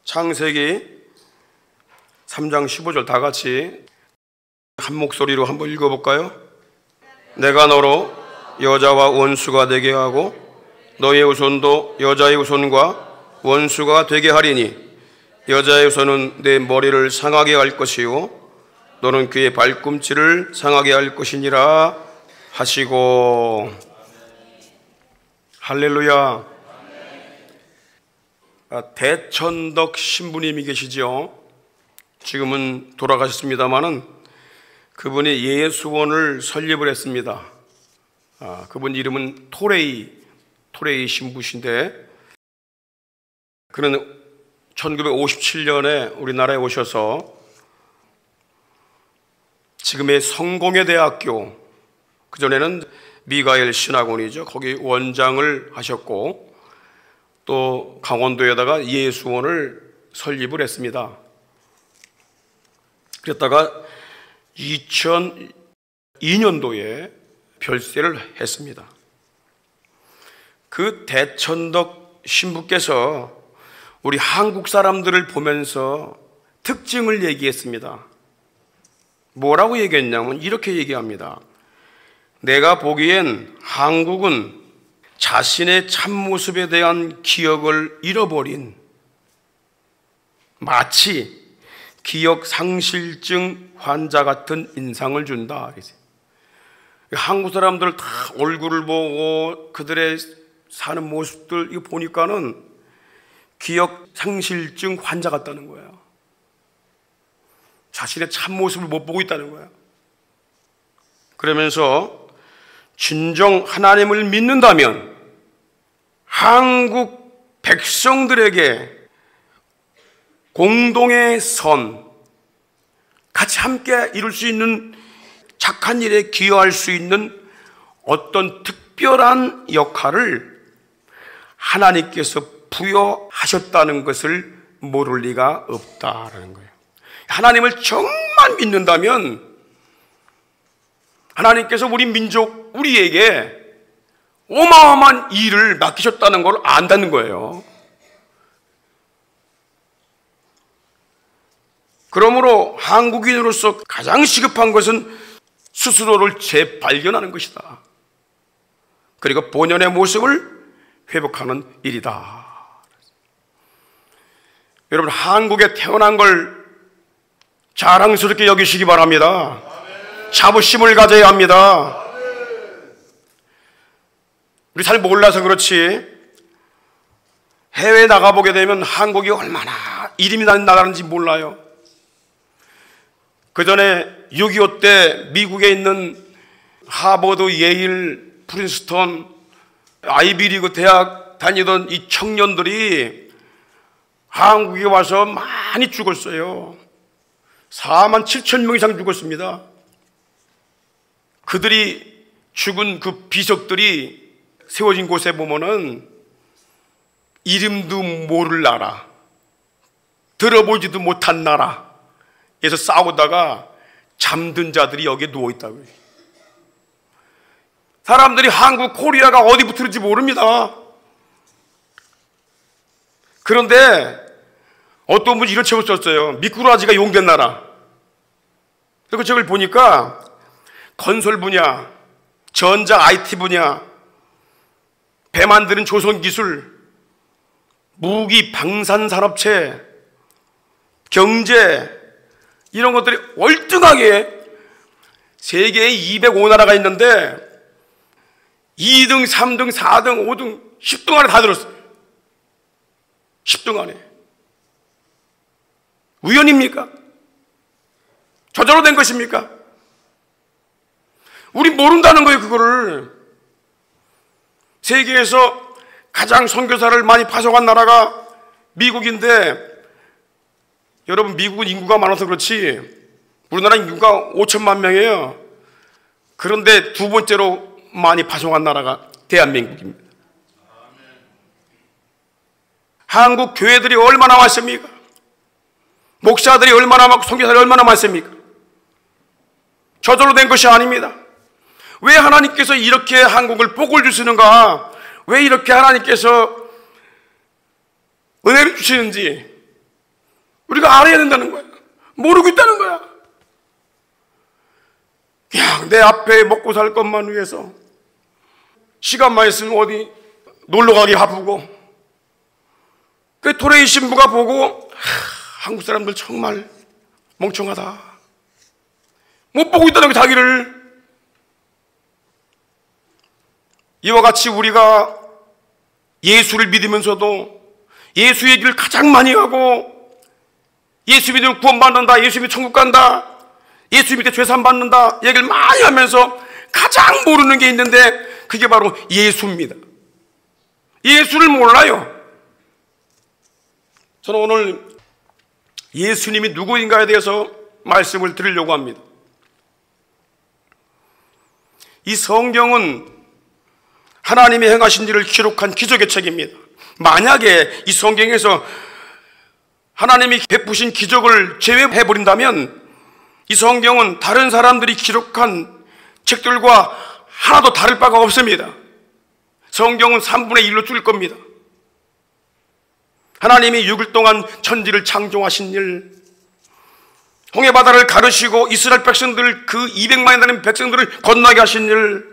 창세기 3장 15절 다 같이 한 목소리로 한번 읽어볼까요? 내가 너로 여자와 원수가 되게 하고 너의 후손도 여자의 후손과 원수가 되게 하리니 여자의 후손은 내 머리를 상하게 할 것이요 너는 그의 발꿈치를 상하게 할 것이니라 하시고. 할렐루야. 대천덕 신부님이 계시죠. 지금은 돌아가셨습니다마는 그분이 예수원을 설립을 했습니다. 그분 이름은 토레이 신부신데, 그는 1957년에 우리나라에 오셔서 지금의 성공회대학교, 그전에는 미가엘 신학원이죠, 거기 원장을 하셨고, 또 강원도에다가 예수원을 설립을 했습니다. 그랬다가 2002년도에 별세를 했습니다. 그 대천덕 신부께서 우리 한국 사람들을 보면서 특징을 얘기했습니다. 뭐라고 얘기했냐면 이렇게 얘기합니다. 내가 보기엔 한국은 자신의 참모습에 대한 기억을 잃어버린, 마치 기억상실증 환자 같은 인상을 준다. 한국 사람들 다 얼굴을 보고 그들의 사는 모습들 이거 보니까는 기억상실증 환자 같다는 거예요. 자신의 참모습을 못 보고 있다는 거예요. 그러면서 진정 하나님을 믿는다면 한국 백성들에게 공동의 선, 같이 함께 이룰 수 있는 착한 일에 기여할 수 있는 어떤 특별한 역할을 하나님께서 부여하셨다는 것을 모를 리가 없다라는 거예요. 하나님을 정말 믿는다면 하나님께서 우리 민족, 우리에게 어마어마한 일을 맡기셨다는 걸 안다는 거예요. 그러므로 한국인으로서 가장 시급한 것은 스스로를 재발견하는 것이다. 그리고 본연의 모습을 회복하는 일이다. 여러분, 한국에 태어난 걸 자랑스럽게 여기시기 바랍니다. 자부심을 가져야 합니다. 우리 잘 몰라서 그렇지 해외에 나가보게 되면 한국이 얼마나 이름이 나는 나라인지 몰라요. 그 전에 6.25 때 미국에 있는 하버드, 예일, 프린스턴, 아이비리그 대학 다니던 이 청년들이 한국에 와서 많이 죽었어요. 4만 7천 명 이상 죽었습니다. 그들이 죽은 그 비석들이 세워진 곳에 보면은 이름도 모를 나라, 들어보지도 못한 나라에서 싸우다가 잠든 자들이 여기에 누워있다고요. 사람들이 한국, 코리아가 어디 붙을지 모릅니다. 그런데 어떤 분이 이런 책을 썼어요. 미꾸라지가 용된 나라. 그 책을 보니까 건설 분야, 전자 IT 분야, 배 만드는 조선기술, 무기 방산산업체, 경제, 이런 것들이 월등하게 세계에 205나라가 있는데 2등, 3등, 4등, 5등, 10등 안에 다 들었어요. 10등 안에. 우연입니까? 저절로 된 것입니까? 우리 모른다는 거예요, 그거를. 세계에서 가장 선교사를 많이 파송한 나라가 미국인데, 여러분, 미국은 인구가 많아서 그렇지 우리나라 인구가 5천만 명이에요. 그런데 두 번째로 많이 파송한 나라가 대한민국입니다. 한국 교회들이 얼마나 많습니까? 목사들이 얼마나 많고 선교사들이 얼마나 많습니까? 저절로 된 것이 아닙니다. 왜 하나님께서 이렇게 한국을 복을 주시는가? 왜 이렇게 하나님께서 은혜를 주시는지 우리가 알아야 된다는 거야. 모르고 있다는 거야. 그냥 내 앞에 먹고 살 것만 위해서 시간만 있으면 어디 놀러 가기 바쁘고, 그 토레이 신부가 보고 한국 사람들 정말 멍청하다, 못 보고 있다는 거 자기를. 이와 같이 우리가 예수를 믿으면서도 예수의 길을 가장 많이 하고, 예수 믿으면 구원받는다, 예수 믿으면 천국 간다, 예수 믿으면 죄산 받는다 얘기를 많이 하면서 가장 모르는 게 있는데 그게 바로 예수입니다. 예수를 몰라요. 저는 오늘 예수님이 누구인가에 대해서 말씀을 드리려고 합니다. 이 성경은 하나님이 행하신 일을 기록한 기적의 책입니다. 만약에 이 성경에서 하나님이 베푸신 기적을 제외해버린다면 이 성경은 다른 사람들이 기록한 책들과 하나도 다를 바가 없습니다. 성경은 3분의 1로 줄일 겁니다. 하나님이 6일 동안 천지를 창조하신 일, 홍해바다를 가르시고 이스라엘 백성들, 그 200만이 되는 백성들을 건너게 하신 일,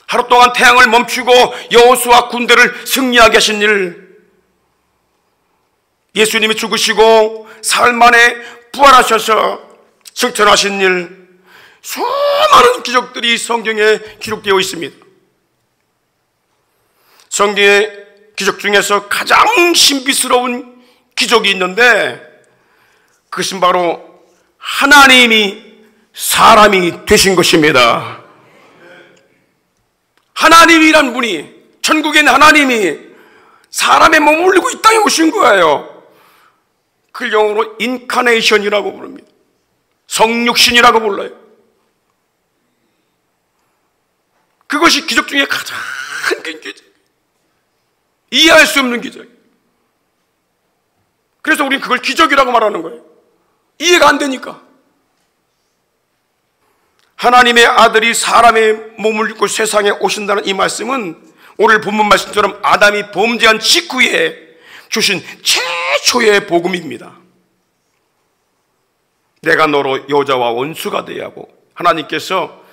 하루 동안 태양을 멈추고 여호수아 군대를 승리하게 하신 일, 예수님이 죽으시고 사흘 만에 부활하셔서 승천하신 일, 수많은 기적들이 성경에 기록되어 있습니다. 성경의 기적 중에서 가장 신비스러운 기적이 있는데 그것은 바로 하나님이 사람이 되신 것입니다. 하나님이란 분이, 천국에 있는 하나님이 사람의 몸을 올리고 이 땅에 오신 거예요. 그걸 영어로 인카네이션이라고 부릅니다. 성육신이라고 불러요. 그것이 기적 중에 가장 큰 기적, 이해할 수 없는 기적. 그래서 우리는 그걸 기적이라고 말하는 거예요. 이해가 안 되니까. 하나님의 아들이 사람의 몸을 입고 세상에 오신다는 이 말씀은 오늘 본문 말씀처럼 아담이 범죄한 직후에 주신 최초의 복음입니다. 내가 너로 여자와 원수가 되게 하고, 하나님께서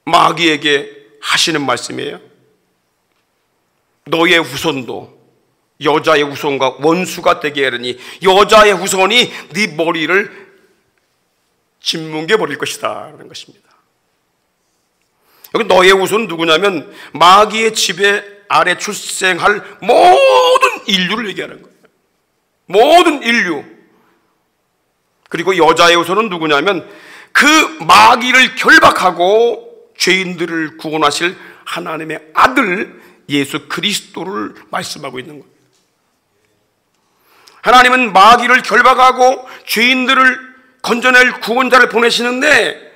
마귀에게 하시는 말씀이에요. 너의 후손도 여자의 후손과 원수가 되게 하려니 여자의 후손이 네 머리를 짓뭉개 버릴 것이다 라는 것입니다. 여기 너의 후손은 누구냐면 마귀의 지배 아래 출생할 모든 인류를 얘기하는 거예요. 모든 인류. 그리고 여자의 후손은 누구냐면 그 마귀를 결박하고 죄인들을 구원하실 하나님의 아들 예수 그리스도를 말씀하고 있는 거예요. 하나님은 마귀를 결박하고 죄인들을 건져낼 구원자를 보내시는데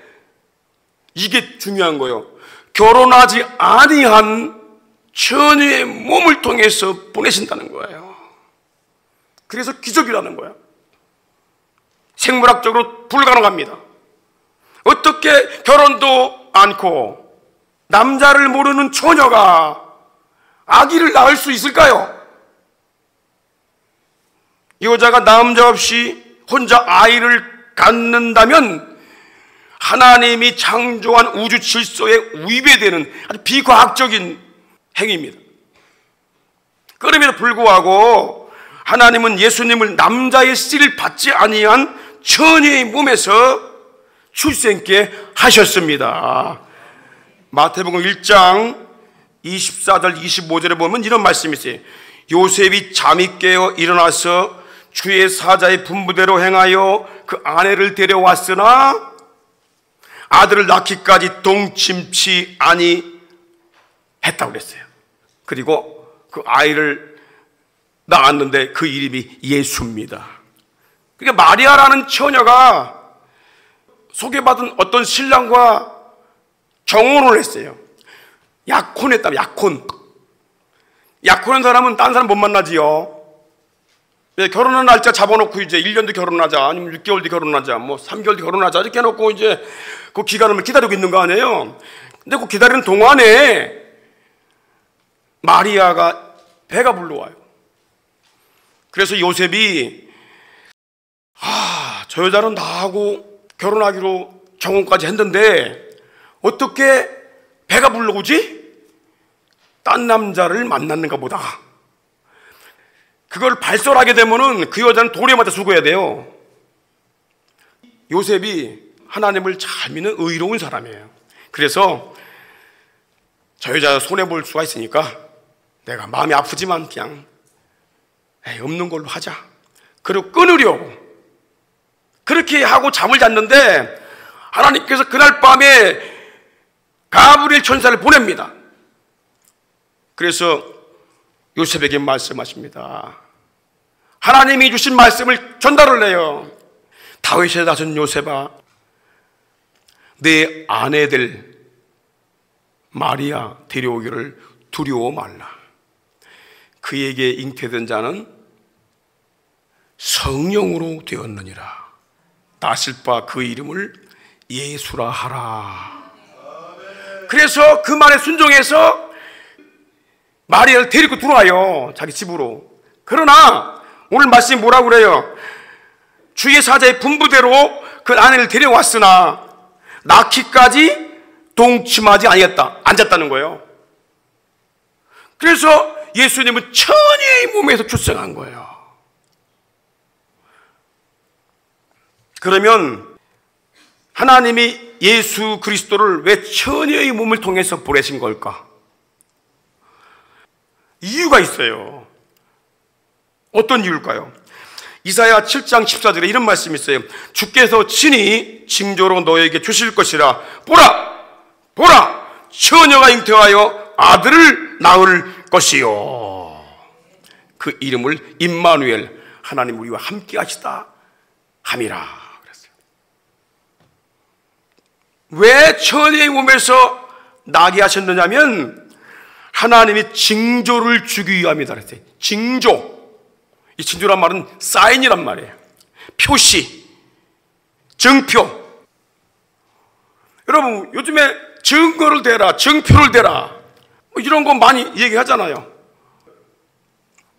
이게 중요한 거예요. 결혼하지 아니한 처녀의 몸을 통해서 보내신다는 거예요. 그래서 기적이라는 거야. 생물학적으로 불가능합니다. 어떻게 결혼도 않고 남자를 모르는 처녀가 아기를 낳을 수 있을까요? 여자가 남자 없이 혼자 아이를 갖는다면 하나님이 창조한 우주 질서에 위배되는 아주 비과학적인 행위입니다. 그럼에도 불구하고 하나님은 예수님을 남자의 씨를 받지 아니한 처녀의 몸에서 출생케 하셨습니다. 마태복음 1장 24절 25절에 보면 이런 말씀이 있어요. 요셉이 잠이 깨어 일어나서 주의 사자의 분부대로 행하여 그 아내를 데려왔으나 아들을 낳기까지 동침치 아니했다고 그랬어요. 그리고 그 아이를 낳았는데 그 이름이 예수입니다. 그러니까 마리아라는 처녀가 소개받은 어떤 신랑과 정혼을 했어요. 약혼했다면 약혼한 사람은 딴 사람 못 만나지요. 결혼한 날짜 잡아놓고 이제 1년 뒤 결혼하자, 아니면 6개월 뒤 결혼하자, 뭐 3개월 뒤 결혼하자 이렇게 해놓고 이제 그 기간을 기다리고 있는 거 아니에요. 근데 그 기다리는 동안에 마리아가 배가 불러와요. 그래서 요셉이 저 여자는 나하고 결혼하기로 정혼까지 했는데 어떻게 배가 불러오지? 딴 남자를 만났는가 보다. 그걸 발설하게 되면은 그 여자는 돌에 맞아 죽어야 돼요. 요셉이 하나님을 잘 믿는 의로운 사람이에요. 그래서 저 여자 손해볼 수가 있으니까 내가 마음이 아프지만 그냥 없는 걸로 하자. 그리고 끊으려고 그렇게 하고 잠을 잤는데 하나님께서 그날 밤에 가브리엘 천사를 보냅니다. 그래서 요셉에게 말씀하십니다. 하나님이 주신 말씀을 전달을 해요. 다윗의 자손 요셉아, 내 아내들 마리아 데려오기를 두려워 말라. 그에게 잉태된 자는 성령으로 되었느니라. 나실 바 그 이름을 예수라 하라. 그래서 그 말에 순종해서 마리아를 데리고 들어와요, 자기 집으로. 그러나 오늘 말씀이 뭐라고 그래요? 주의 사자의 분부대로 그 아내를 데려왔으나 낳기까지 동침하지 아니했다, 앉았다는 거예요. 그래서 예수님은 처녀의 몸에서 출생한 거예요. 그러면 하나님이 예수 그리스도를 왜 처녀의 몸을 통해서 보내신 걸까? 이유가 있어요. 어떤 이유일까요? 이사야 7장 14절에 이런 말씀이 있어요. 주께서 친히 징조로 너에게 주실 것이라. 보라! 보라! 처녀가 잉태하여 아들을 낳을 것이요. 그 이름을 임마누엘, 하나님 우리와 함께 하시다 함이라 그랬어요. 왜 처녀의 몸에서 나게 하셨느냐면 하나님이 징조를 주기 위함이다 그랬어요. 징조. 이 징조란 말은 사인이란 말이에요. 표시, 증표. 여러분 요즘에 증거를 대라, 증표를 대라, 이런 거 많이 얘기하잖아요.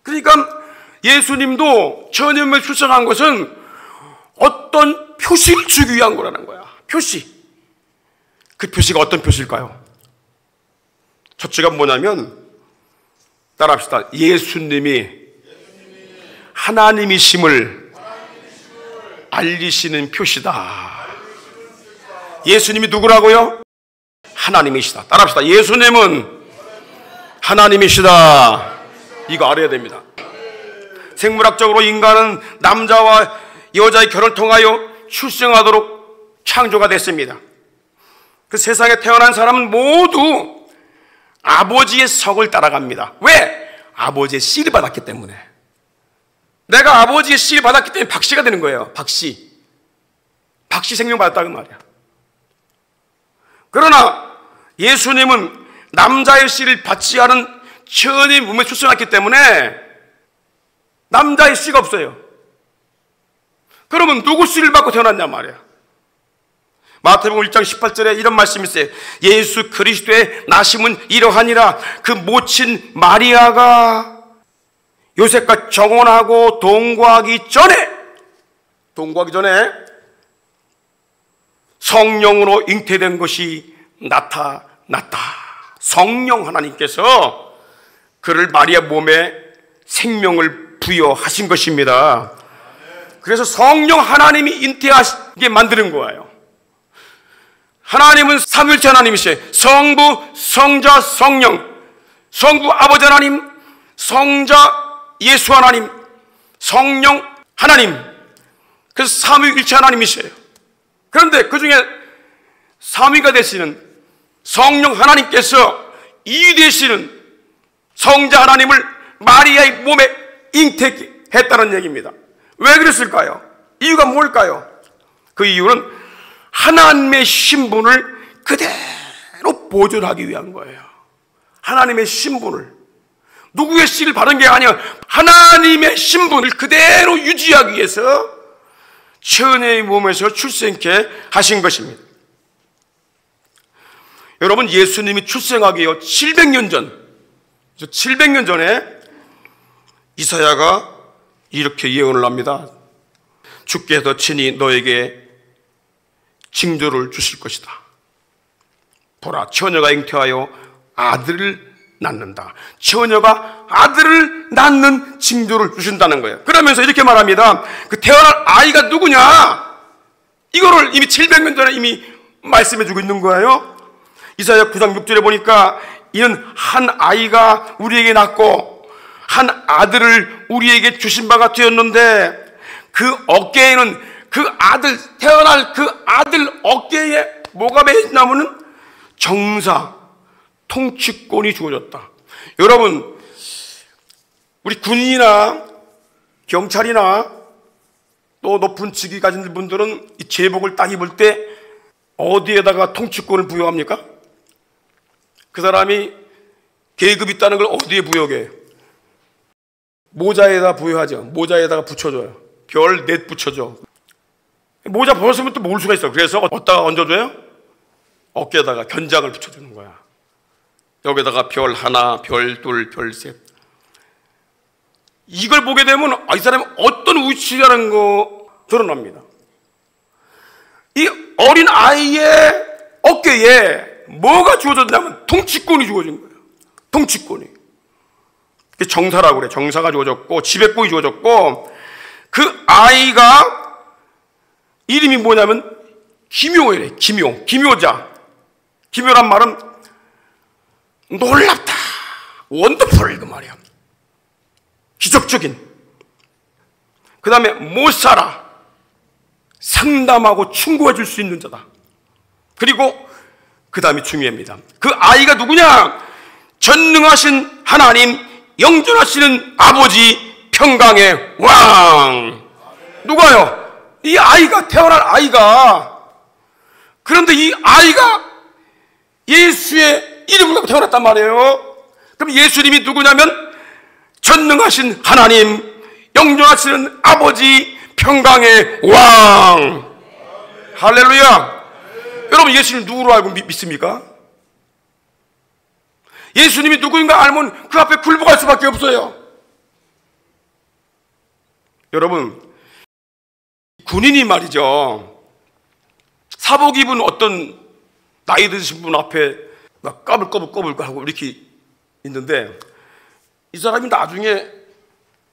그러니까 예수님도 처녀에 출생한 것은 어떤 표시를 주기 위한 거라는 거야. 표시. 그 표시가 어떤 표시일까요? 첫째가 뭐냐면, 따라합시다. 예수님이 하나님이심을 알리시는 표시다. 예수님이 누구라고요? 하나님이시다. 따라합시다. 예수님은 하나님이시다. 이거 알아야 됩니다. 생물학적으로 인간은 남자와 여자의 결혼을 통하여 출생하도록 창조가 됐습니다. 그 세상에 태어난 사람은 모두 아버지의 성을 따라갑니다. 왜? 아버지의 씨를 받았기 때문에. 내가 아버지의 씨를 받았기 때문에 박씨가 되는 거예요. 박씨. 박씨 생명 받았다는 말이야. 그러나 예수님은 남자의 씨를 받지 않은 처녀의 몸에 출생했기 때문에 남자의 씨가 없어요. 그러면 누구 씨를 받고 태어났냐 말이야. 마태복음 1장 18절에 이런 말씀이 있어요. 예수 그리스도의 나심은 이러하니라. 그 모친 마리아가 요셉과 정혼하고 동거하기 전에 성령으로 잉태된 것이 나타났다. 성령 하나님께서 그를 마리아 몸에 생명을 부여하신 것입니다. 그래서 성령 하나님이 잉태하게 만드는 거예요. 하나님은 삼위일체 하나님이시에요. 성부, 성자, 성령. 성부 아버지 하나님, 성자 예수 하나님, 성령 하나님. 그래서 삼위일체 하나님이시에요. 그런데 그 중에 삼위가 되시는 성령 하나님께서 이위 되시는 성자 하나님을 마리아의 몸에 잉태했다는 얘기입니다. 왜 그랬을까요? 이유가 뭘까요? 그 이유는 하나님의 신분을 그대로 보존하기 위한 거예요. 하나님의 신분을, 누구의 씨를 받은 게 아니라 하나님의 신분을 그대로 유지하기 위해서 처녀의 몸에서 출생케 하신 것입니다. 여러분, 예수님이 출생하기요 700년 전에 이사야가 이렇게 예언을 합니다. 주께서 친히 너에게 징조를 주실 것이다. 보라, 처녀가 잉태하여 아들을 낳는다. 처녀가 아들을 낳는 징조를 주신다는 거예요. 그러면서 이렇게 말합니다. 그 태어날 아이가 누구냐? 이거를 이미 700년 전에 이미 말씀해 주고 있는 거예요. 이사야 9장 6절에 보니까 이는 한 아이가 우리에게 낳고 한 아들을 우리에게 주신 바가 되었는데, 그 어깨에는 그 아들, 태어날 그 아들 어깨에 뭐가 매있냐면은 정사, 통치권이 주어졌다. 여러분, 우리 군인이나 경찰이나 또 높은 직위 가진 분들은 이 제복을 딱 입을 때 어디에다가 통치권을 부여합니까? 그 사람이 계급 있다는 걸 어디에 부여해? 모자에다 부여하죠. 모자에다가 붙여줘요. 별 넷 붙여줘. 모자 벗으면 또 모을 수가 있어. 그래서 어디다가 얹어줘요? 어깨에다가 견장을 붙여주는 거야. 여기다가 별 하나, 별 둘, 별 셋. 이걸 보게 되면 이 사람이 어떤 위치라는 거 드러납니다. 이 어린 아이의 어깨에 뭐가 주어졌냐면 통치권이 주어진 거예요. 통치권이. 정사라고 그래. 정사가 주어졌고 지배권이 주어졌고, 그 아이가 이름이 뭐냐면 기묘래. 기묘. 기묘자. 기묘란 말은 놀랍다, 원더풀, 그 말이야. 기적적인. 그 다음에 못 살아, 상담하고 충고해 줄 수 있는 자다. 그리고 그 다음이 중요합니다. 그 아이가 누구냐? 전능하신 하나님, 영존하시는 아버지, 평강의 왕. 누가요? 이 아이가, 태어날 아이가. 그런데 이 아이가 예수의 이름을 갖고 태어났단 말이에요. 그럼 예수님이 누구냐면 전능하신 하나님, 영존하시는 아버지, 평강의 왕. 할렐루야. 여러분, 예수님 누구로 알고 믿습니까? 예수님이 누구인가 알면 그 앞에 굴복할 수밖에 없어요. 여러분, 군인이 말이죠, 사복 입은 어떤 나이 드신 분 앞에 막 까불까불 하고 이렇게 있는데, 이 사람이 나중에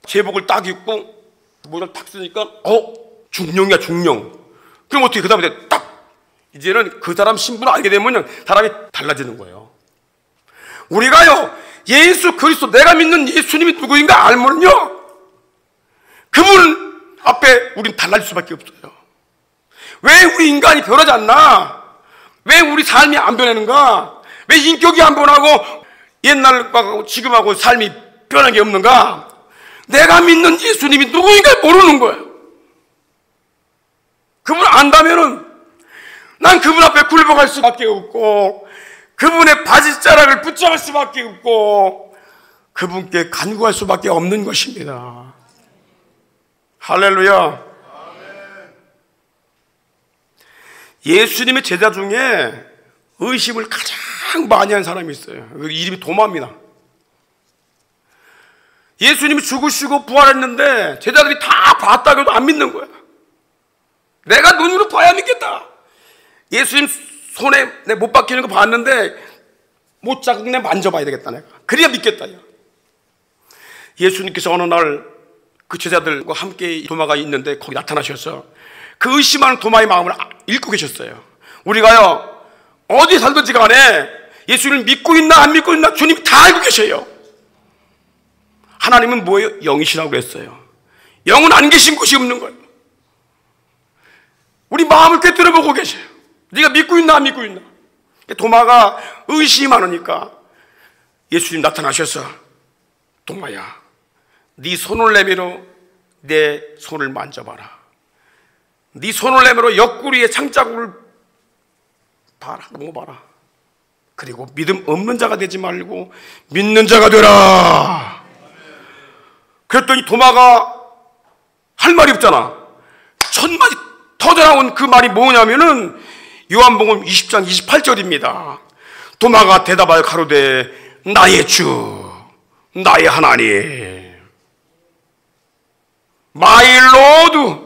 제복을 딱 입고 모자를 탁 쓰니까 중령이야, 중령. 그럼 어떻게 그 다음에 딱 이제는 그 사람 신분을 알게 되면 사람이 달라지는 거예요. 우리가요, 예수 그리스도, 내가 믿는 예수님이 누구인가 알면요, 그분 앞에 우린 달라질 수밖에 없어요. 왜 우리 인간이 변하지 않나? 왜 우리 삶이 안 변하는가? 왜 인격이 안 변하고 옛날과 지금하고 삶이 변한 게 없는가? 내가 믿는 예수님이 누구인가 모르는 거예요. 그분 안다면은 난 그분 앞에 굴복할 수밖에 없고, 그분의 바지자락을 붙잡을 수밖에 없고, 그분께 간구할 수밖에 없는 것입니다. 할렐루야. 예수님의 제자 중에 의심을 가장 많이 한 사람이 있어요. 이름이 도마입니다. 예수님이 죽으시고 부활했는데 제자들이 다 봤다고 해도 안 믿는 거야. 내가 눈으로 봐야 믿겠다. 예수님 손에 내 못 박히는 거 봤는데 못 자국 내 만져봐야 되겠다, 내가. 그래야 믿겠다. 예수님께서 어느 날 그 제자들과 함께 도마가 있는데 거기 나타나셔서 그 의심하는 도마의 마음을 읽고 계셨어요. 우리가요, 어디 살든지 간에 예수님을 믿고 있나 안 믿고 있나 주님이 다 알고 계셔요. 하나님은 뭐예요? 영이시라고 그랬어요. 영은 안 계신 곳이 없는 거예요. 우리 마음을 꿰뚫어 보고 계셔요. 네가 믿고 있나 안 믿고 있나. 도마가 의심이 많으니까 예수님 나타나셔서, 도마야, 네 손을 내밀어 내 손을 만져봐라. 네 손을 내밀어 옆구리에 창자국을 봐라, 넘어봐라. 그리고 믿음 없는 자가 되지 말고 믿는 자가 되라. 그랬더니 도마가 할 말이 없잖아. 첫 마디 터져나온 그 말이 뭐냐면은 요한복음 20장 28절입니다. 도마가 대답하여 가로되 나의 주, 나의 하나님. My Lord,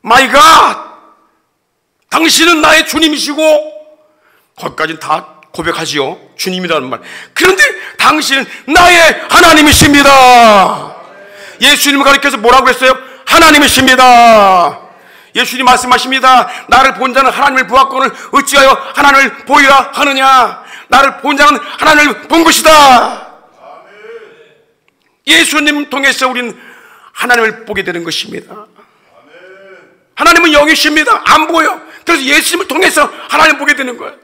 마이 갓, 당신은 나의 주님이시고, 거기까지는 다 고백하지요. 주님이라는 말. 그런데 당신은 나의 하나님이십니다. 예수님을 가리켜서 뭐라고 했어요? 하나님이십니다. 예수님 말씀하십니다. 나를 본 자는 하나님을 보았거늘 어찌하여 하나님을 보이라 하느냐. 나를 본 자는 하나님을 본 것이다. 예수님 통해서 우리는 하나님을 보게 되는 것입니다. 하나님은 영이십니다. 안 보여. 그래서 예수님을 통해서 하나님을 보게 되는 거예요.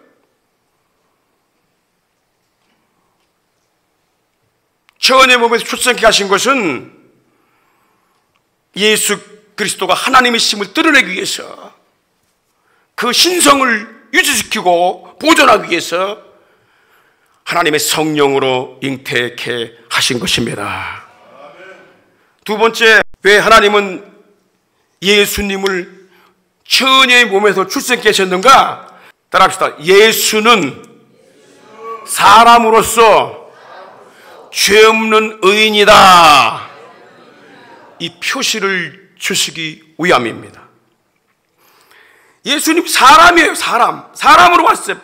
처녀의 몸에서 출생케 하신 것은 예수 그리스도가 하나님이심을 드러내기 위해서, 그 신성을 유지시키고 보존하기 위해서 하나님의 성령으로 잉태케 하신 것입니다. 두 번째, 왜 하나님은 예수님을 처녀의 몸에서 출생케 하셨는가? 따라합시다. 예수는 사람으로서 죄 없는 의인이다. 이 표시를 주시기 위함입니다. 예수님 사람이에요. 사람으로 왔어요.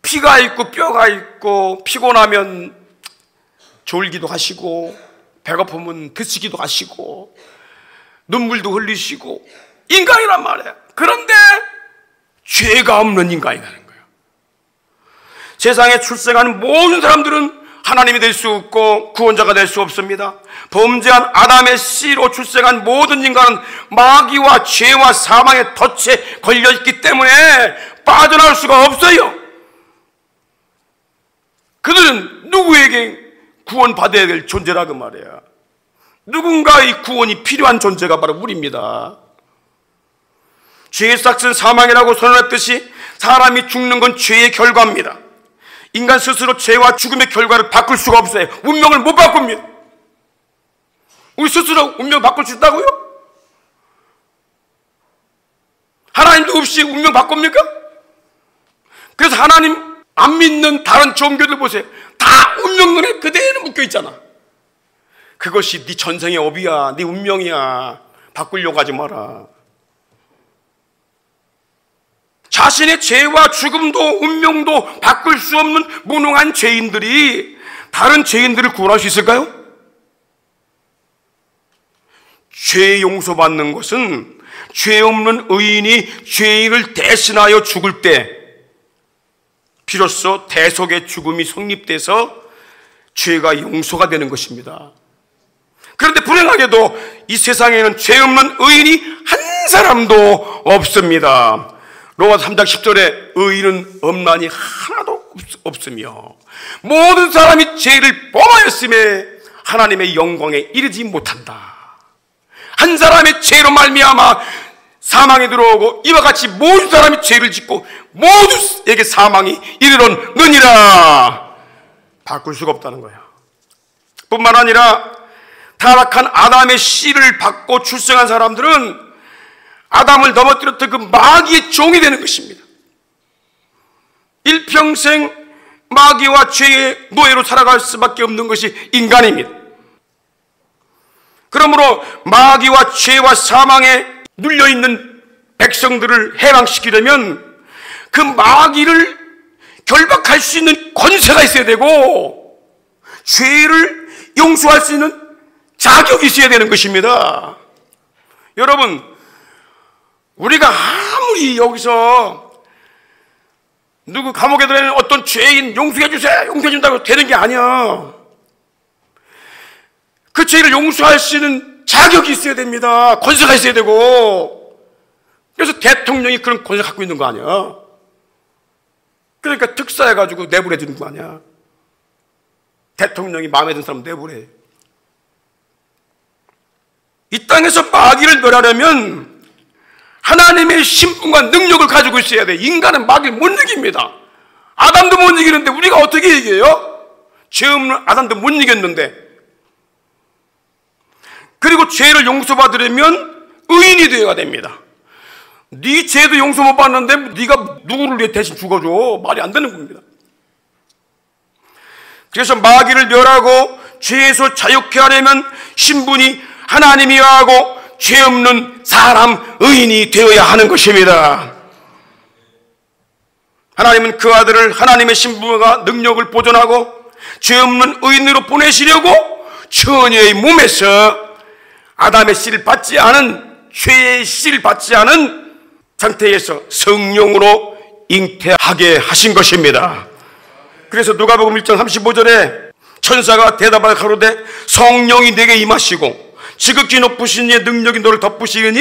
피가 있고 뼈가 있고, 피곤하면 졸기도 하시고, 배고프면 드시기도 하시고, 눈물도 흘리시고, 인간이란 말이에요. 그런데 죄가 없는 인간이라는 거예요. 세상에 출생하는 모든 사람들은 하나님이 될 수 없고 구원자가 될 수 없습니다. 범죄한 아담의 씨로 출생한 모든 인간은 마귀와 죄와 사망의 덫에 걸려있기 때문에 빠져나올 수가 없어요. 그들은 누구에게 구원받아야 될 존재라고 말이야. 누군가의 구원이 필요한 존재가 바로 우리입니다. 죄의 삭은 사망이라고 선언했듯이 사람이 죽는 건 죄의 결과입니다. 인간 스스로 죄와 죽음의 결과를 바꿀 수가 없어요. 운명을 못 바꿉니다. 우리 스스로 운명 바꿀 수 있다고요? 하나님도 없이 운명 바꿉니까? 그래서 하나님 안 믿는 다른 종교들 보세요. 다 운명론에 그대로 묶여있잖아. 그것이 네 전생의 업이야, 네 운명이야. 바꾸려고 하지 마라. 자신의 죄와 죽음도 운명도 바꿀 수 없는 무능한 죄인들이 다른 죄인들을 구원할 수 있을까요? 죄 용서받는 것은 죄 없는 의인이 죄인을 대신하여 죽을 때 비로소 대속의 죽음이 성립돼서 죄가 용서가 되는 것입니다. 그런데 불행하게도 이 세상에는 죄 없는 의인이 한 사람도 없습니다. 로마서 3장 10절에 의인은 없나니 하나도 없으며 모든 사람이 죄를 범하였음에 하나님의 영광에 이르지 못한다. 한 사람의 죄로 말미암아 사망에 들어오고 이와 같이 모든 사람이 죄를 짓고 모두에게 사망이 이르렀느니라. 바꿀 수가 없다는 거예요. 뿐만 아니라 타락한 아담의 씨를 받고 출생한 사람들은 아담을 넘어뜨렸던 그 마귀의 종이 되는 것입니다. 일평생 마귀와 죄의 노예로 살아갈 수밖에 없는 것이 인간입니다. 그러므로 마귀와 죄와 사망에 눌려있는 백성들을 해방시키려면 그 마귀를 결박할 수 있는 권세가 있어야 되고 죄를 용서할 수 있는 자격이 있어야 되는 것입니다. 여러분, 우리가 아무리 여기서 누구 감옥에 들어있는 어떤 죄인 용서해 주세요, 용서해 준다고 되는 게 아니야. 그 죄를 용서할 수 있는 자격이 있어야 됩니다. 권세가 있어야 되고. 그래서 대통령이 그런 권세 갖고 있는 거 아니야. 그러니까 특사해가지고 내보내 주는 거 아니야. 대통령이 마음에 드는 사람 내보내. 이 땅에서 마귀를 멸하려면 하나님의 신분과 능력을 가지고 있어야 돼. 인간은 마귀를 못 이깁니다. 아담도 못 이기는데 우리가 어떻게 이겨요? 죄 없는 아담도 못 이겼는데. 그리고 죄를 용서받으려면 의인이 되어야 됩니다. 네 죄도 용서 못 받는데 네가 누구를 위해 대신 죽어줘? 말이 안 되는 겁니다. 그래서 마귀를 멸하고 죄에서 자유케 하려면 신분이 하나님이야 하고 죄 없는 사람, 의인이 되어야 하는 것입니다. 하나님은 그 아들을 하나님의 신분과 능력을 보존하고 죄 없는 의인으로 보내시려고 처녀의 몸에서 아담의 씨를 받지 않은, 죄의 씨를 받지 않은 상태에서 성령으로 잉태하게 하신 것입니다. 그래서 누가복음 1장 35절에 천사가 대답하여 가로되 성령이 내게 임하시고 지극히 높으신 이의 능력이 너를 덮으시니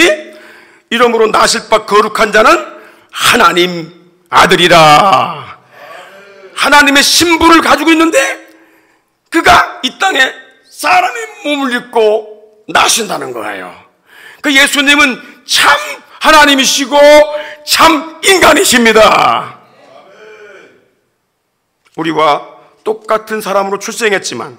이러므로 나실 바 거룩한 자는 하나님 아들이라. 하나님의 신분을 가지고 있는데 그가 이 땅에 사람의 몸을 입고 나신다는 거예요. 그 예수님은 참 하나님이시고 참 인간이십니다. 우리와 똑같은 사람으로 출생했지만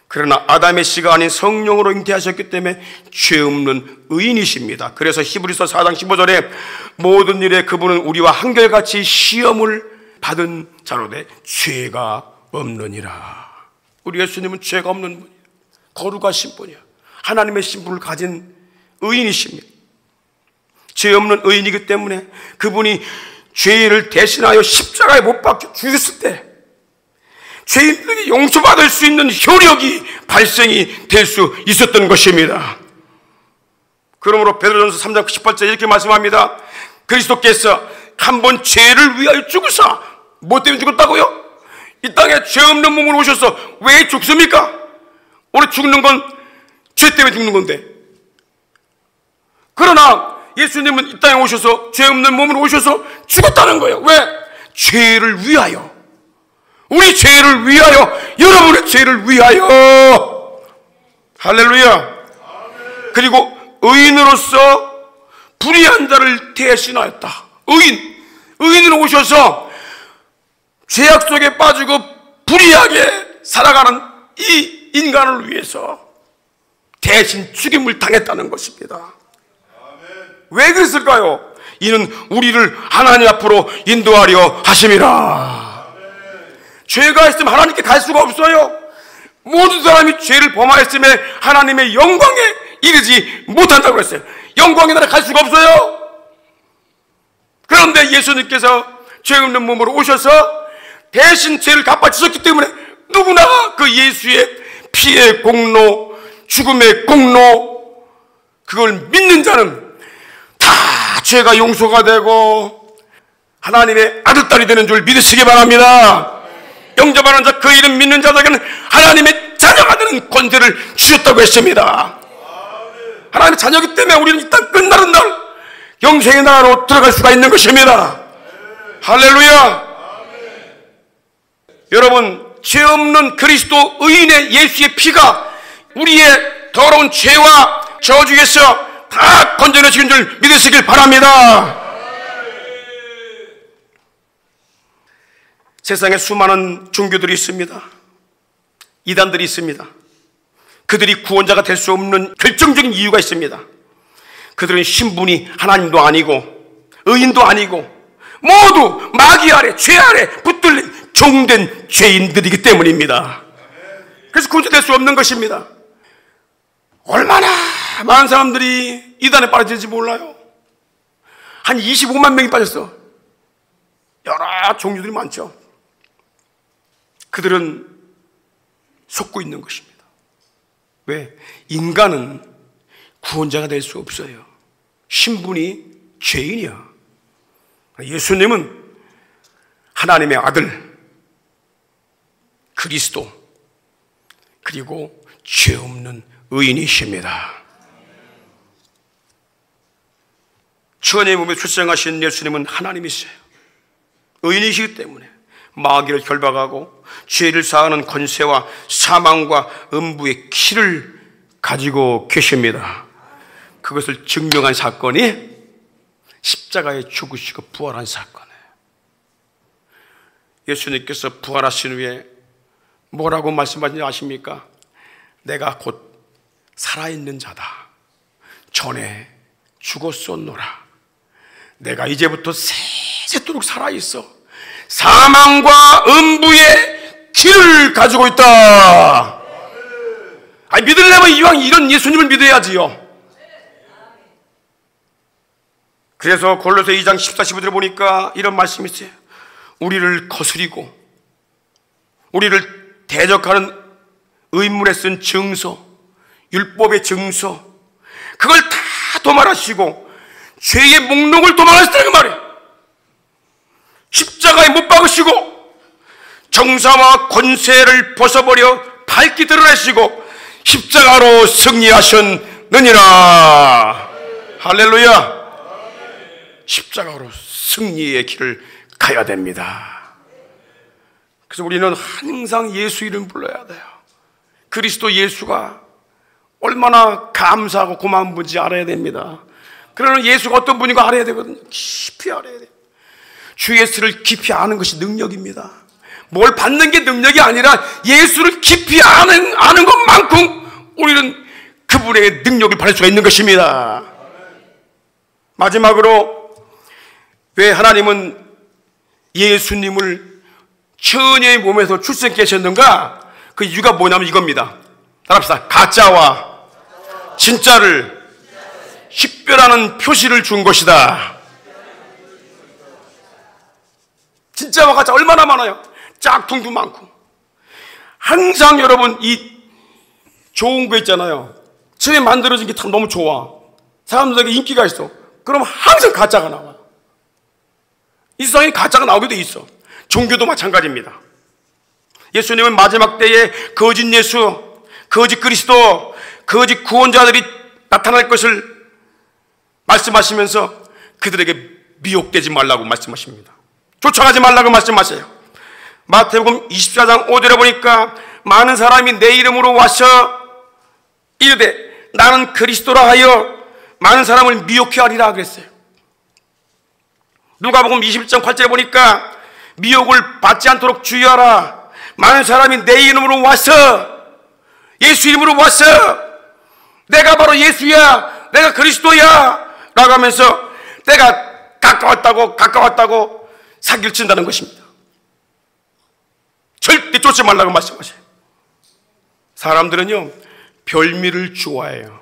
그러나 아담의 씨가 아닌 성령으로 잉태하셨기 때문에 죄 없는 의인이십니다. 그래서 히브리서 4장 15절에 모든 일에 그분은 우리와 한결같이 시험을 받은 자로 돼 죄가 없느니라. 우리 예수님은 죄가 없는 분이야. 거룩하신 분이야. 하나님의 신분을 가진 의인이십니다. 죄 없는 의인이기 때문에 그분이 죄를 대신하여 십자가에 못 박혀 죽였을 때 죄인들이 용서받을 수 있는 효력이 발생이 될 수 있었던 것입니다. 그러므로 베드로전서 3장 18절 이렇게 말씀합니다. 그리스도께서 한 번 죄를 위하여 죽으사 뭐 때문에 죽었다고요? 이 땅에 죄 없는 몸으로 오셔서 왜 죽습니까? 오늘 죽는 건 죄 때문에 죽는 건데. 그러나 예수님은 이 땅에 오셔서 죄 없는 몸으로 오셔서 죽었다는 거예요. 왜? 죄를 위하여. 우리 죄를 위하여, 여러분의 죄를 위하여. 할렐루야. 그리고 의인으로서 불의한 자를 대신하였다. 의인으로 오셔서 죄악 속에 빠지고 불의하게 살아가는 이 인간을 위해서 대신 죽임을 당했다는 것입니다. 왜 그랬을까요? 이는 우리를 하나님 앞으로 인도하려 하심이라. 죄가 있으면 하나님께 갈 수가 없어요. 모든 사람이 죄를 범하였음에 하나님의 영광에 이르지 못한다고 했어요. 영광의 나라에 갈 수가 없어요. 그런데 예수님께서 죄 없는 몸으로 오셔서 대신 죄를 갚아주셨기 때문에 누구나 그 예수의 피의 공로, 죽음의 공로, 그걸 믿는 자는 다 죄가 용서가 되고 하나님의 아들딸이 되는 줄 믿으시기 바랍니다. 영접하는 자, 그 이름 믿는 자들에게는 하나님의 자녀가 되는 권세를 주셨다고 했습니다. 하나님의 자녀이기 때문에 우리는 이 땅 끝나는 날 영생의 나라로 들어갈 수가 있는 것입니다. 할렐루야. 여러분, 죄 없는 그리스도 의인의 예수의 피가 우리의 더러운 죄와 저주에서 다 건져내시는 줄 믿으시길 바랍니다. 세상에 수많은 종교들이 있습니다. 이단들이 있습니다. 그들이 구원자가 될 수 없는 결정적인 이유가 있습니다. 그들은 신분이 하나님도 아니고 의인도 아니고 모두 마귀 아래, 죄 아래 붙들린 종된 죄인들이기 때문입니다. 그래서 구원자될 수 없는 것입니다. 얼마나 많은 사람들이 이단에 빠졌는지 몰라요. 한 25만 명이 빠졌어. 여러 종류들이 많죠. 그들은 속고 있는 것입니다. 왜? 인간은 구원자가 될 수 없어요. 신분이 죄인이야. 예수님은 하나님의 아들, 그리스도, 그리고 죄 없는 의인이십니다. 처녀의 몸에 출생하신 예수님은 하나님이세요. 의인이시기 때문에 마귀를 결박하고 죄를 사하는 권세와 사망과 음부의 키를 가지고 계십니다. 그것을 증명한 사건이 십자가에 죽으시고 부활한 사건이에요. 예수님께서 부활하신 후에 뭐라고 말씀하시는지 아십니까? 내가 곧 살아있는 자다. 전에 죽었었노라. 내가 이제부터 세세토록 살아있어. 사망과 음부의 길을 가지고 있다. 아니, 믿으려면 이왕 이런 예수님을 믿어야지요. 그래서 골로새 2장 14, 15절에 보니까 이런 말씀이 있어요. 우리를 거스리고 우리를 대적하는 의문에 쓴 증서, 율법의 증서, 그걸 다 도말하시고 죄의 목록을 도말하셨다는 그 말이에요. 십자가에 못 박으시고 정사와 권세를 벗어버려 밝게 드러내시고 십자가로 승리하셨느니라. 할렐루야. 십자가로 승리의 길을 가야 됩니다. 그래서 우리는 항상 예수 이름 불러야 돼요. 그리스도 예수가 얼마나 감사하고 고마운 분인지 알아야 됩니다. 그러나 예수가 어떤 분인가 알아야 되거든요. 깊이 알아야 돼요. 주 예수를 깊이 아는 것이 능력입니다. 뭘 받는 게 능력이 아니라 예수를 깊이 아는 것만큼 우리는 그분의 능력을 받을 수가 있는 것입니다. 마지막으로 왜 하나님은 예수님을 처녀의 몸에서 출생케 하셨는가? 그 이유가 뭐냐면 이겁니다. 따라합시다. 가짜와 진짜를 식별하는 표시를 준 것이다. 진짜와 가짜 얼마나 많아요. 짝퉁도 많고. 항상 여러분 이 좋은 거 있잖아요. 처음에 만들어진 게 참 너무 좋아. 사람들에게 인기가 있어. 그럼 항상 가짜가 나와. 이 세상에 가짜가 나오게 돼 있어. 종교도 마찬가지입니다. 예수님은 마지막 때에 거짓 예수, 거짓 그리스도, 거짓 구원자들이 나타날 것을 말씀하시면서 그들에게 미혹되지 말라고 말씀하십니다. 쫓아가지 말라고 말씀하세요. 마태복음 24장 5절에 보니까 많은 사람이 내 이름으로 와서 이르되 나는 그리스도라 하여 많은 사람을 미혹해 하리라 그랬어요. 누가복음 21장 8절에 보니까 미혹을 받지 않도록 주의하라. 많은 사람이 내 이름으로 와서, 예수 이름으로 와서 내가 바로 예수야, 내가 그리스도야 라고 하면서 내가 가까웠다고 사기를 친다는 것입니다. 절대 쫓지 말라고 말씀하세요. 사람들은요 별미를 좋아해요.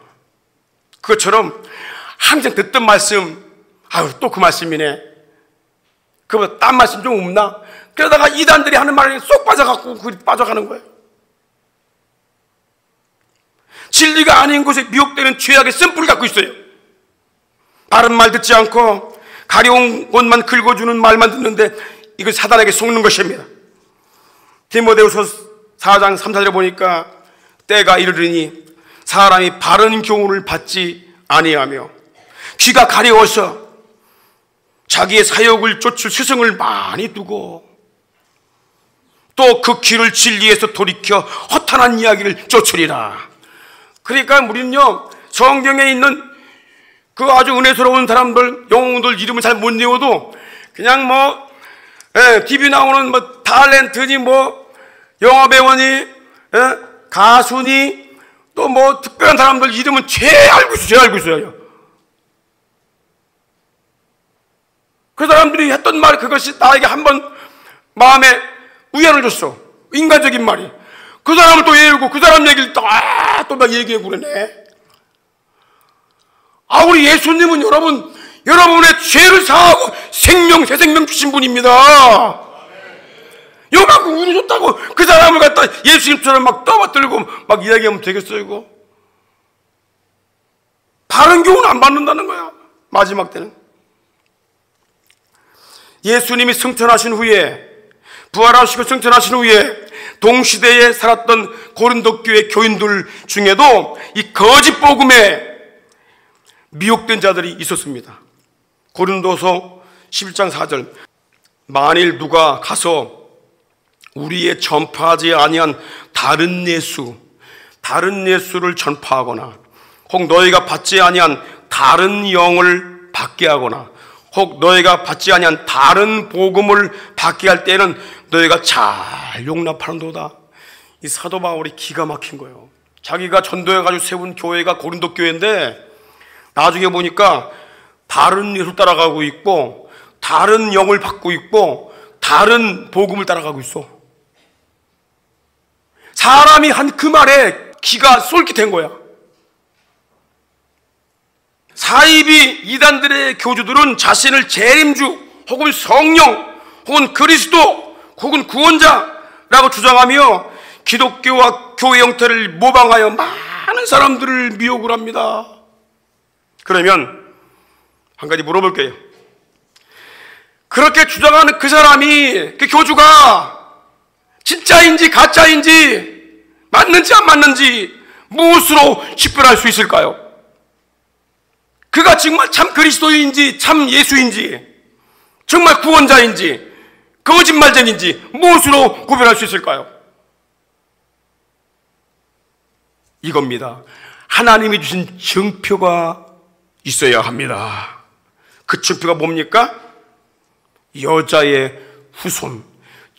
그것처럼 항상 듣던 말씀, 아유 또 그 말씀이네, 그보다 딴 말씀 좀 없나? 그러다가 이단들이 하는 말에 쏙 빠져갖고 빠져가는 거예요. 진리가 아닌 곳에 미혹되는 죄악의 쓴뿌리를 갖고 있어요. 바른 말 듣지 않고 가려운 곳만 긁어주는 말만 듣는데 이걸 사단에게 속는 것입니다. 디모데후서 4장 3, 4절에 보니까 때가 이르르니 사람이 바른 교훈을 받지 아니하며 귀가 가려워서 자기의 사욕을 쫓을 스승을 많이 두고 또 그 귀를 진리에서 돌이켜 허탄한 이야기를 쫓으리라. 그러니까 우리는요 성경에 있는 그 아주 은혜스러운 사람들, 영웅들 이름을 잘 못 외워도 그냥 뭐 TV 나오는 뭐 탤런트니 뭐 영화배우니 가수니 또 뭐 특별한 사람들 이름은 제일 알고 있어요. 그 사람들이 했던 말, 그것이 나에게 한번 마음에 위안을 줬어. 인간적인 말이. 그 사람을 또 외우고 그 사람 얘기를 또 막 얘기해 그러네. 우리 예수님은 여러분의 죄를 사하고 새 생명 주신 분입니다. 요만큼 운이 좋다고 그 사람을 갖다 예수님처럼 막 떠받들고 막 이야기하면 되겠어요, 이거? 바른 교훈 안 받는다는 거야, 마지막 때는. 예수님이 승천하신 후에, 부활하시고 승천하신 후에 동시대에 살았던 고린도 교회 교인들 중에도 이 거짓 복음에 미혹된 자들이 있었습니다. 고린도서 11장 4절, 만일 누가 가서 우리의 전파하지 아니한 다른 예수를 전파하거나 혹 너희가 받지 아니한 다른 영을 받게 하거나 혹 너희가 받지 아니한 다른 복음을 받게 할 때는 너희가 잘 용납하는도다. 이 사도 바울이 기가 막힌 거예요. 자기가 전도해가지고 세운 교회가 고린도 교회인데 나중에 보니까 다른 예수 따라가고 있고 다른 영을 받고 있고 다른 복음을 따라가고 있어. 사람이 한 그 말에 기가 쏠깃한 거야. 사이비 이단들의 교주들은 자신을 재림주 혹은 성령 혹은 그리스도 혹은 구원자라고 주장하며 기독교와 교회 형태를 모방하여 많은 사람들을 미혹을 합니다. 그러면 한 가지 물어볼게요. 그렇게 주장하는 그 사람이, 그 교주가 진짜인지 가짜인지, 맞는지 안 맞는지 무엇으로 식별할 수 있을까요? 그가 정말 참 그리스도인지 참 예수인지, 정말 구원자인지 거짓말쟁인지 무엇으로 구별할 수 있을까요? 이겁니다. 하나님이 주신 증표가 있어야 합니다. 그 증표가 뭡니까? 여자의 후손,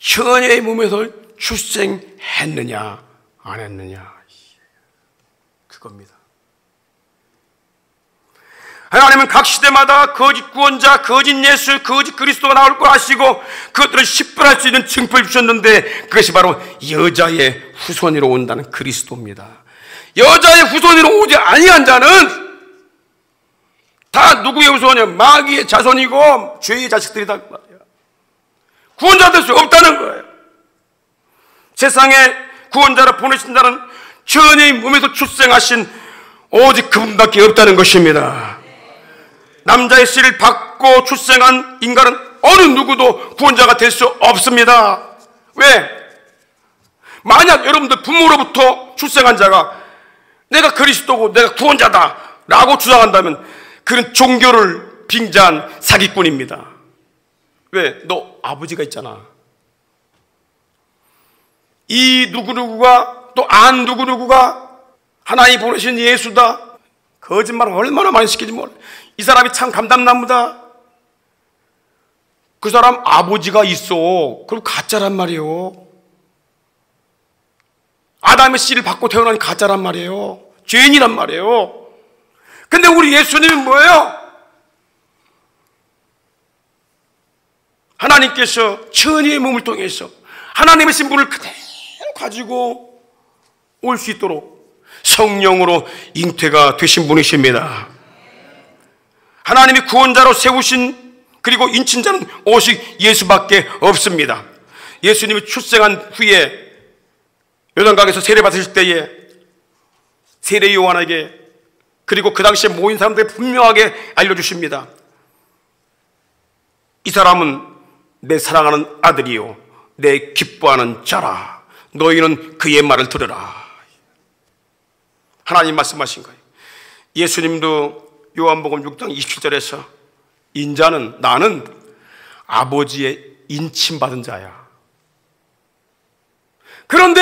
처녀의 몸에서 출생했느냐 안 했느냐, 그겁니다. 하나님은 각 시대마다 거짓 구원자, 거짓 예수, 거짓 그리스도가 나올 걸 아시고 그것들을 식별할 수 있는 증표를 주셨는데, 그것이 바로 여자의 후손으로 온다는 그리스도입니다. 여자의 후손으로 오지 아니한 자는 다 누구의 후손이냐? 마귀의 자손이고 죄의 자식들이다 말이야. 구원자 될 수 없다는 거예요. 세상에 구원자로 보내신 자는 처녀의 몸에서 출생하신 오직 그분밖에 없다는 것입니다. 남자의 씨를 받고 출생한 인간은 어느 누구도 구원자가 될 수 없습니다. 왜? 만약 여러분들 부모로부터 출생한 자가 내가 그리스도고 내가 구원자다 라고 주장한다면 그는 종교를 빙자한 사기꾼입니다. 왜? 너 아버지가 있잖아. 이 누구누구가 또 안 누구누구가 하나님이 보내신 예수다. 거짓말을 얼마나 많이 시키지 몰라. 이 사람이 참 감담나무다. 그 사람 아버지가 있어. 그럼 가짜란 말이에요. 아담의 씨를 받고 태어난 가짜란 말이에요. 죄인이란 말이에요. 근데 우리 예수님은 뭐예요? 하나님께서 처녀의 몸을 통해서 하나님의 신분을 그대로 가지고 올 수 있도록 성령으로 잉태가 되신 분이십니다. 하나님이 구원자로 세우신 그리고 인친자는 오직 예수밖에 없습니다. 예수님이 출생한 후에 요단강에서 세례받으실 때에 세례 요한에게 그리고 그 당시에 모인 사람들에게 분명하게 알려주십니다. 이 사람은 내 사랑하는 아들이요 내 기뻐하는 자라. 너희는 그의 말을 들으라. 하나님 말씀하신 거예요. 예수님도 요한복음 6장 27절에서 인자는 나는 아버지의 인침받은 자야. 그런데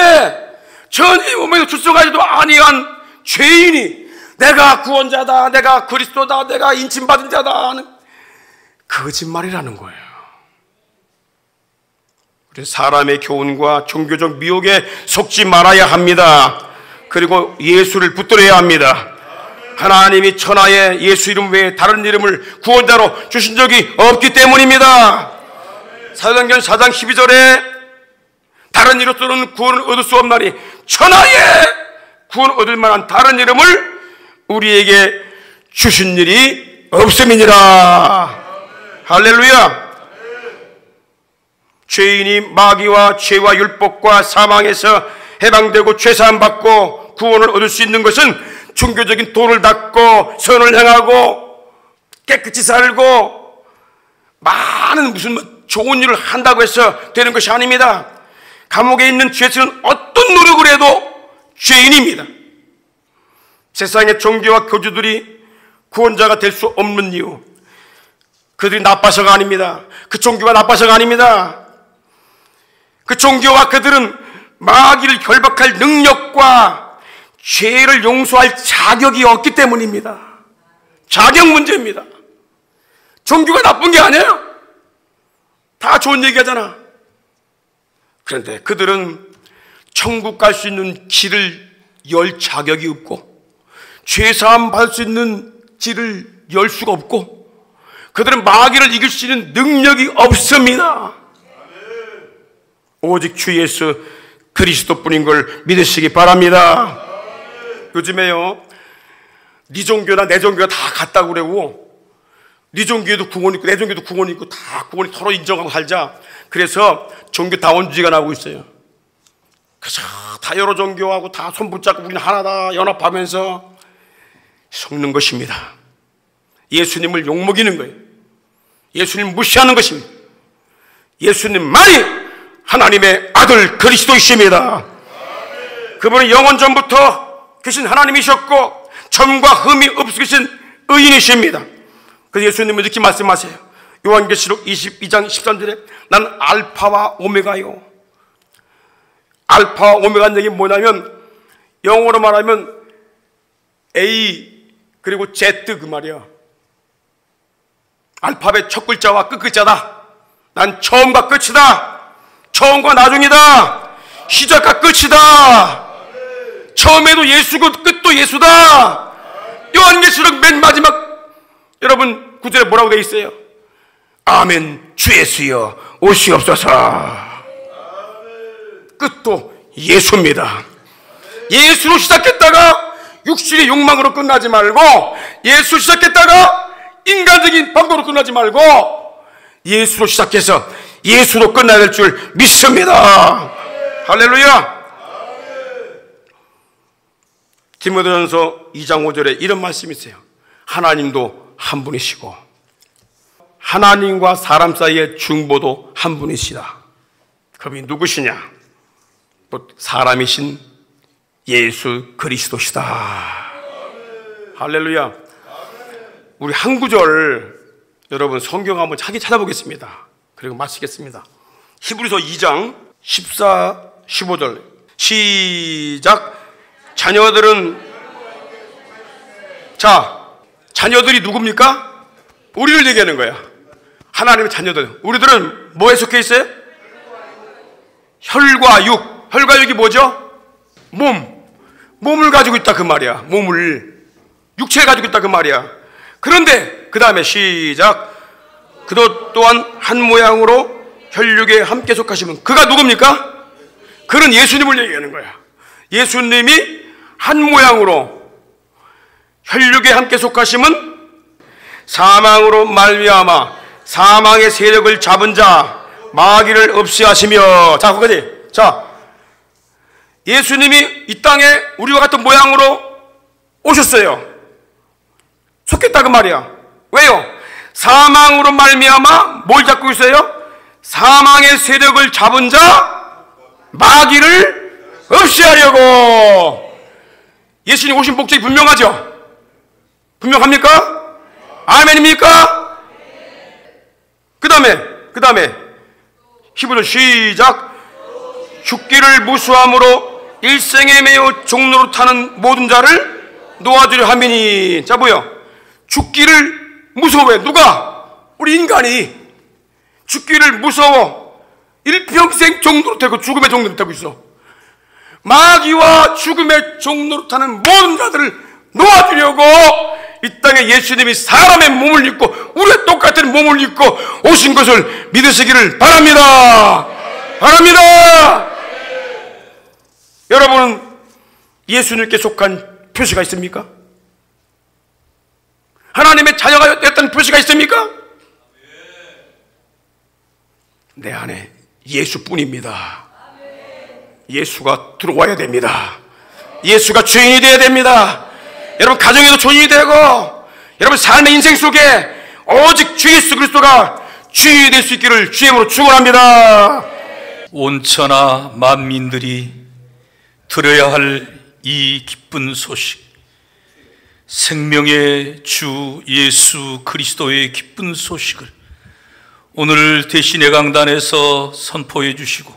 전이 몸에서 출생하지도 아니한 죄인이 내가 구원자다, 내가 그리스도다, 내가 인침받은 자다 하는 거짓말이라는 거예요. 그래서 사람의 교훈과 종교적 미혹에 속지 말아야 합니다. 그리고 예수를 붙들어야 합니다. 하나님이 천하에 예수 이름 외에 다른 이름을 구원자로 주신 적이 없기 때문입니다. 사도행전 4장 12절에 다른 이름으로는 구원을 얻을 수 없나니 천하에 구원을 얻을 만한 다른 이름을 우리에게 주신 일이 없음이니라. 할렐루야. 죄인이 마귀와 죄와 율법과 사망에서 해방되고 죄사함 받고 구원을 얻을 수 있는 것은 종교적인 도를 닦고 선을 행하고 깨끗이 살고 많은 무슨 좋은 일을 한다고 해서 되는 것이 아닙니다. 감옥에 있는 죄수는 어떤 노력을 해도 죄인입니다. 세상의 종교와 교주들이 구원자가 될 수 없는 이유, 그들이 나빠서가 아닙니다. 그 종교가 나빠서가 아닙니다. 그 종교와 그들은 마귀를 결박할 능력과 죄를 용서할 자격이 없기 때문입니다. 자격 문제입니다. 종교가 나쁜 게 아니에요. 다 좋은 얘기하잖아. 그런데 그들은 천국 갈 수 있는 길을 열 자격이 없고 죄사함 받을 수 있는 길을 열 수가 없고 그들은 마귀를 이길 수 있는 능력이 없습니다. 오직 주 예수 그리스도뿐인 걸 믿으시기 바랍니다. 요즘에요 네 종교나 내 종교가 다 같다고 그러고 네 종교에도 구원 있고 내 종교도 구원 있고 다 구원이 서로 인정하고 살자. 그래서 종교 다원주의가 나오고 있어요. 그래서 다 여러 종교하고 다 손 붙잡고 우리는 하나다 연합하면서 속는 것입니다. 예수님을 욕먹이는 거예요. 예수님을 무시하는 것입니다. 예수님만이 하나님의 아들 그리스도이십니다. 그분은 영원전부터 계신 하나님이셨고 점과 흠이 없으신 의인이십니다. 그래서 예수님은 이렇게 말씀하세요. 요한계시록 22장 13절에 난 알파와 오메가요. 알파와 오메가는 얘기 뭐냐면 영어로 말하면 A 그리고 Z 그 말이야. 알파벳 첫 글자와 끝 글자다. 난 처음과 끝이다. 처음과 나중이다. 시작과 끝이다. 처음에도 예수고 끝도 예수다. 요한계시록 맨 마지막 여러분 구절에 뭐라고 되어 있어요? 아멘 주 예수여 오시옵소서. 끝도 예수입니다. 예수로 시작했다가 육신의 욕망으로 끝나지 말고 예수 시작했다가 인간적인 방법으로 끝나지 말고 예수로 시작해서 예수로 끝나야 될 줄 믿습니다. 할렐루야. 디모데전서 2장 5절에 이런 말씀이 있어요. 하나님도 한 분이시고 하나님과 사람 사이의 중보도 한 분이시다. 그분이 누구시냐? 사람이신 예수 그리스도시다. 할렐루야. 우리 한 구절 여러분 성경 한번 찾아보겠습니다. 그리고 마치겠습니다. 히브리서 2장 14, 15절 시작. 자녀들은 자 자녀들이 누굽니까? 우리를 얘기하는 거야. 하나님의 자녀들. 우리들은 뭐에 속해 있어요? 혈과 육. 혈과 육이 뭐죠? 몸을 가지고 있다 그 말이야. 몸을 육체를 가지고 있다 그 말이야. 그런데 그 다음에 시작. 그도 또한 한 모양으로 혈육에 함께 속하시면 그가 누굽니까? 그는 예수님을 얘기하는 거야. 예수님이 한 모양으로 혈육에 함께 속하심은 사망으로 말미암아 사망의 세력을 잡은 자 마귀를 없이 하시며. 자 거기까지. 자 예수님이 이 땅에 우리와 같은 모양으로 오셨어요. 속했다 그 말이야. 왜요? 사망으로 말미암아 뭘 잡고 있어요? 사망의 세력을 잡은 자 마귀를 없이 하려고. 예수님 오신 목적이 분명하죠? 분명합니까? 아멘입니까? 그 다음에 히브리서 시작. 죽기를 무수함으로 일생에 매여 종노릇하는 모든 자를 놓아주려 함이니. 자 뭐야? 죽기를 무서워해. 누가? 우리 인간이 죽기를 무서워. 일평생 종노릇하고 죽음의 종노릇하고 있어. 마귀와 죽음의 종노릇하는 모든 자들을 놓아주려고 이 땅에 예수님이 사람의 몸을 입고 우리가 똑같은 몸을 입고 오신 것을 믿으시기를 바랍니다. 바랍니다. 여러분은 예수님께 속한 표시가 있습니까? 하나님의 자녀가 됐다는 표시가 있습니까? 내 안에 예수뿐입니다. 예수가 들어와야 됩니다. 예수가 주인이 되어야 됩니다. 여러분 가정에도 주인이 되고 여러분 삶의 인생 속에 오직 주 예수 그리스도가 주인이 될 수 있기를 주님으로 축원합니다. 온천하 만민들이 들어야 할 이 기쁜 소식, 생명의 주 예수 그리스도의 기쁜 소식을 오늘 대신의 강단에서 선포해 주시고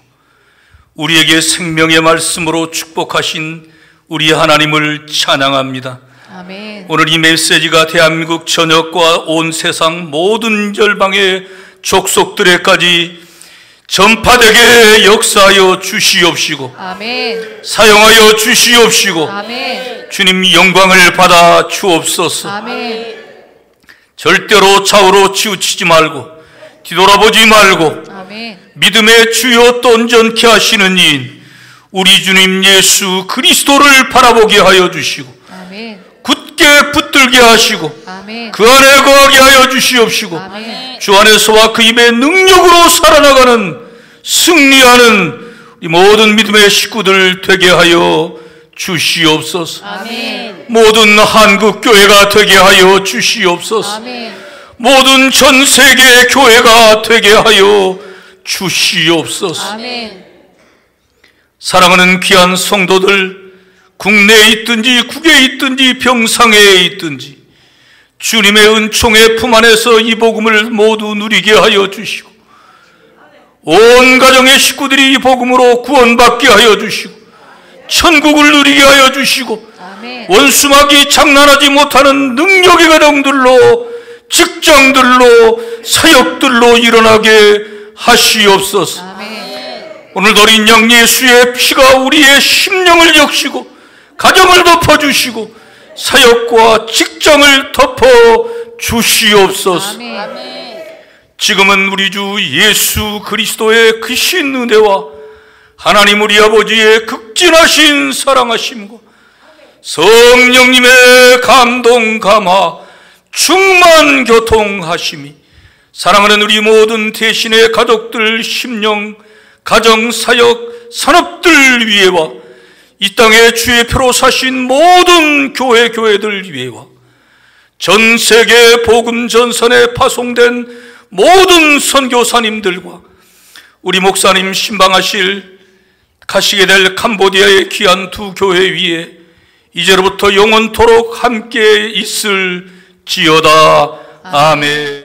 우리에게 생명의 말씀으로 축복하신 우리 하나님을 찬양합니다. 아멘. 오늘 이 메시지가 대한민국 전역과 온 세상 모든 열방의 족속들에까지 전파되게 역사하여 주시옵시고 아멘. 사용하여 주시옵시고 아멘. 주님 영광을 받아 주옵소서. 아멘. 절대로 좌우로 치우치지 말고 뒤돌아보지 말고 아멘. 믿음의 주요 또 온전케 하시는 이인 우리 주님 예수 그리스도를 바라보게 하여 주시고 아멘. 굳게 붙들게 하시고 아멘. 그 안에 거하게 하여 주시옵시고 아멘. 주 안에서와 그 입의 능력으로 살아나가는 승리하는 이 모든 믿음의 식구들 되게 하여 주시옵소서. 아멘. 모든 한국 교회가 되게 하여 주시옵소서. 아멘. 모든 전 세계 교회가 되게 하여 주시옵소서. 아멘. 사랑하는 귀한 성도들, 국내에 있든지 국외에 있든지 병상에 있든지 주님의 은총의 품 안에서 이 복음을 모두 누리게 하여 주시고 온 가정의 식구들이 이 복음으로 구원받게 하여 주시고 천국을 누리게 하여 주시고 아멘. 원수막이 장난하지 못하는 능력의 가정들로 직장들로 사역들로 일어나게 하시옵소서. 아멘. 오늘도 어린 양 예수의 피가 우리의 심령을 적시고 가정을 덮어주시고 사역과 직장을 덮어주시옵소서. 아멘. 지금은 우리 주 예수 그리스도의 크신 은혜와 하나님 우리 아버지의 극진하신 사랑하심과 성령님의 감동 감화 충만 교통하심이 사랑하는 우리 모든 대신의 가족들 심령 가정 사역 산업들 위에와 이 땅에 주의 표로 사신 모든 교회들 위에와 전 세계 복음 전선에 파송된 모든 선교사님들과 우리 목사님 신방하실 가시게 될 캄보디아의 귀한 두 교회 위에 이제로부터 영원토록 함께 있을지어다. 아멘.